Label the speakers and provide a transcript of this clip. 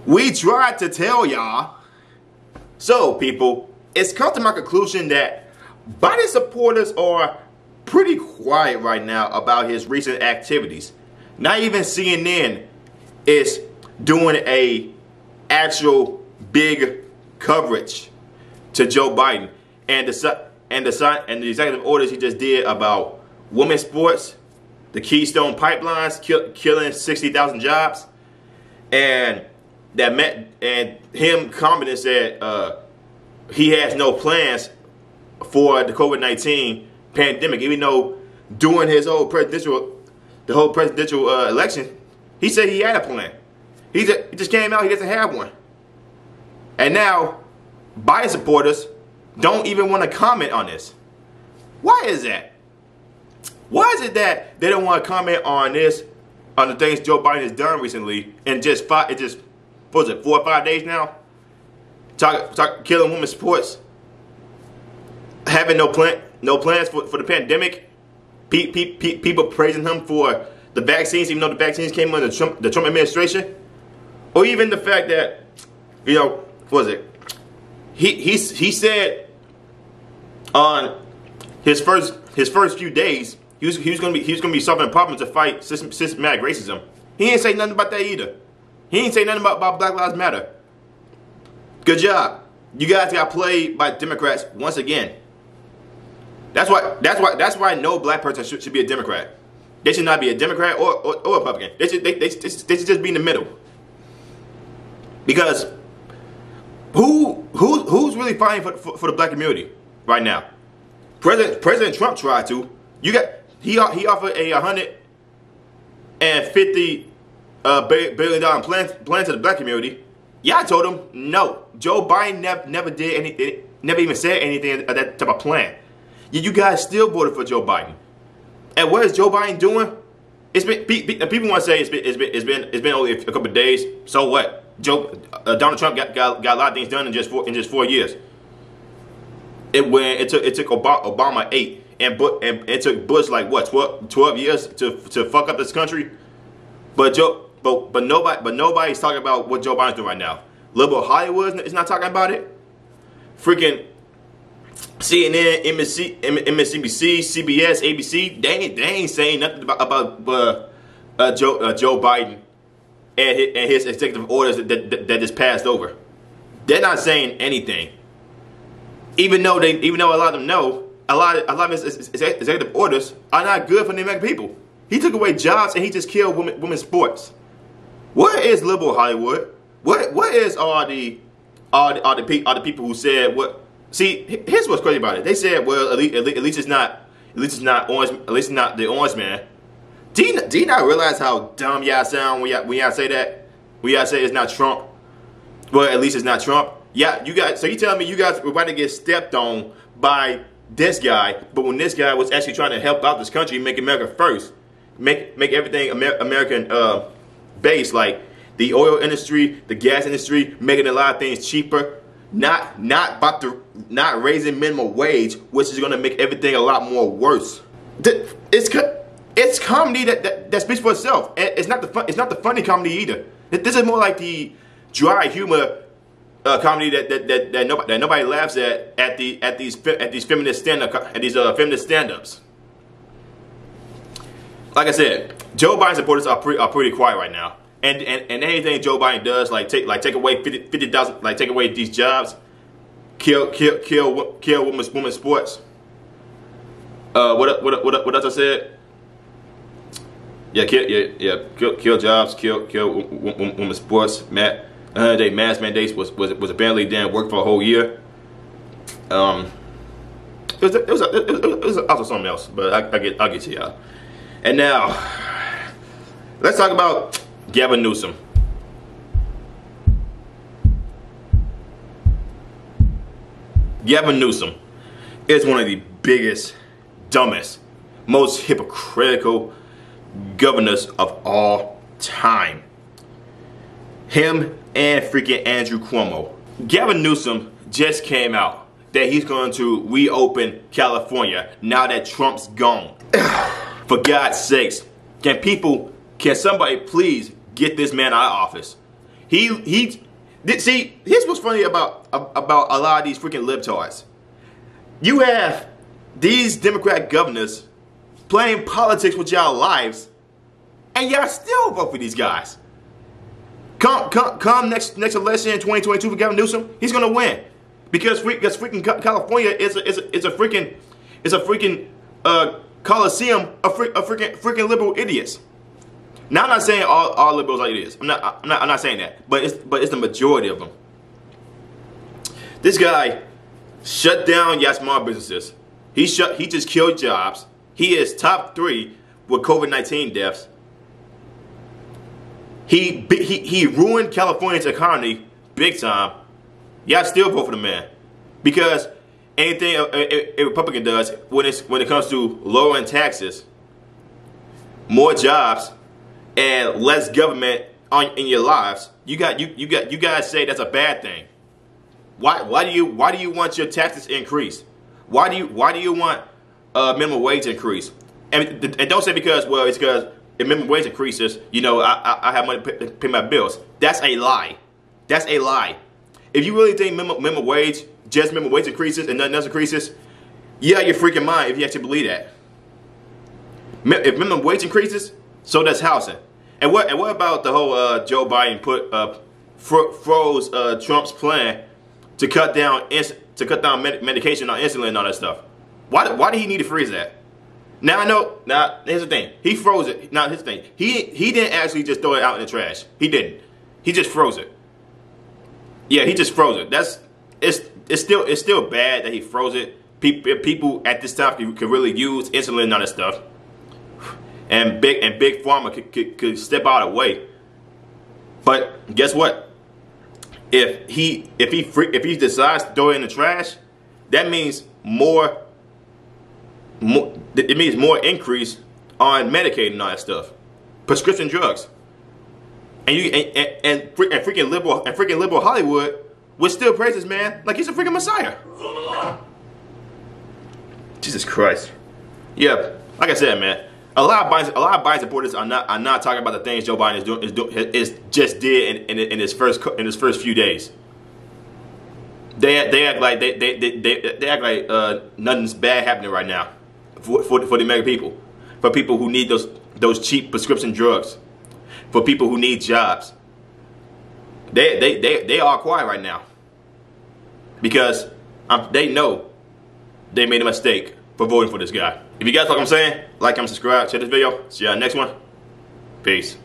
Speaker 1: We tried to tell y'all. So, people, it's come to my conclusion that Biden supporters are pretty quiet right now about his recent activities. Not even CNN is doing a actual big coverage to Joe Biden and the executive orders he just did about women's sports, the Keystone pipelines killing 60,000 jobs, and him commenting said he has no plans for the COVID-19 pandemic, even though during his whole presidential election, he said he had a plan. He just came out, he doesn't have one. And now, Biden supporters don't even want to comment on this. Why is that? Why is it that they don't want to comment on this, on the things Joe Biden has done recently, in just 4 or 5 days now? Killing women's sports, having no plans for the pandemic, people praising him for the vaccines, even though the vaccines came under the Trump administration, or even the fact that, you know, what was it? He said on his first few days he was going to be solving problems to fight systematic racism. He ain't say nothing about that either. He ain't say nothing about Black Lives Matter. Good job. You guys got played by Democrats once again. That's why no black person should be a Democrat. They should not be a Democrat or a Republican. They should just be in the middle. Because who's really fighting for the black community right now? President Trump tried to. He offered a $150 billion plan to the black community. Yeah, I told him no. Joe Biden never did anything, never even said anything of that type of plan. You guys still voted for Joe Biden. And what is Joe Biden doing? It's been people want to say it's been only a couple of days. So what? Donald Trump got a lot of things done in just 4 years. It took Obama 8, and it took Bush like what 12 years to fuck up this country. But nobody's talking about what Joe Biden's doing right now. Liberal Hollywood is not talking about it. Freaking CNN, MSNBC, CBS, ABC, they ain't saying nothing about Joe Biden and his executive orders that just passed over. They're not saying anything, even though a lot of them know a lot of his executive orders are not good for the American people. He took away jobs and he just killed women's sports. What is liberal Hollywood? What is all the people who said what? See, here's what's crazy about it. They said, well, at least it's not orange. At least it's not the orange man. Do you not realize how dumb y'all sound when y'all say that? When y'all say it's not Trump. Well, at least it's not Trump. Yeah, you guys. So you telling me you guys were about to get stepped on by this guy, but when this guy was actually trying to help out this country, make America first, make everything American based, like the oil industry, the gas industry, making a lot of things cheaper. Not raising minimum wage, which is going to make everything a lot more worse. It's comedy that speaks for itself. It's not the funny comedy either. This is more like the dry humor comedy that nobody laughs at these feminist stand-ups. Like I said, Joe Biden supporters are pretty quiet right now. And anything Joe Biden does, like take away 50,000, like take away these jobs, kill women's sports. What else I said? Yeah, kill jobs, kill women's sports. 100-day mask mandates was apparently didn't work for a whole year. It was also something else, but I'll get to y'all. And now let's talk about Gavin Newsom. Gavin Newsom is one of the biggest, dumbest, most hypocritical governors of all time. Him and freaking Andrew Cuomo. Gavin Newsom just came out that he's going to reopen California now that Trump's gone. For God's sakes, can somebody please get this man out of office? See, here's what's funny about a lot of these freaking libtards. You have these Democrat governors playing politics with y'all lives, and y'all still vote for these guys. Come next election in 2022 for Gavin Newsom, he's gonna win because freaking California is a freaking coliseum of freaking liberal idiots. Now I'm not saying all liberals are idiots. I'm not saying that, but it's the majority of them. This guy shut down your small businesses. He just killed jobs. He is top 3 with COVID-19 deaths. He ruined California's economy big time. Y'all still vote for the man because anything a Republican does when it comes to lowering taxes, more jobs, and less government in your lives, you guys say that's a bad thing. Why do you want your taxes increased? Why do you want minimum wage increase? And don't say because it's because if minimum wage increases, I have money to pay my bills. That's a lie. That's a lie. If you really think minimum wage increases and nothing else increases, you're freaking mind if you actually believe that. If minimum wage increases, so does housing. And what about the whole Joe Biden froze Trump's plan to cut down medication on insulin and all that stuff? Why did he need to freeze that? Now I know. Now here's the thing. He froze it. Now here's the thing. He didn't actually just throw it out in the trash. He didn't. He just froze it. Yeah, he just froze it. It's still bad that he froze it. People at this time could really use insulin and all that stuff. And big pharma could step out of the way. But guess what? If he decides to throw it in the trash, that means more increase on Medicaid and all that stuff, prescription drugs, and freaking liberal Hollywood would still praise this man like he's a freaking messiah. Jesus Christ. Yeah, like I said, man. A lot of Biden supporters are not talking about the things Joe Biden just did in his first few days. They act like nothing's bad happening right now for the American people, for people who need those cheap prescription drugs, for people who need jobs. They are quiet right now because they know they made a mistake for voting for this guy. If you guys like what I'm saying, like, comment, subscribe, share this video. See y'all next one. Peace.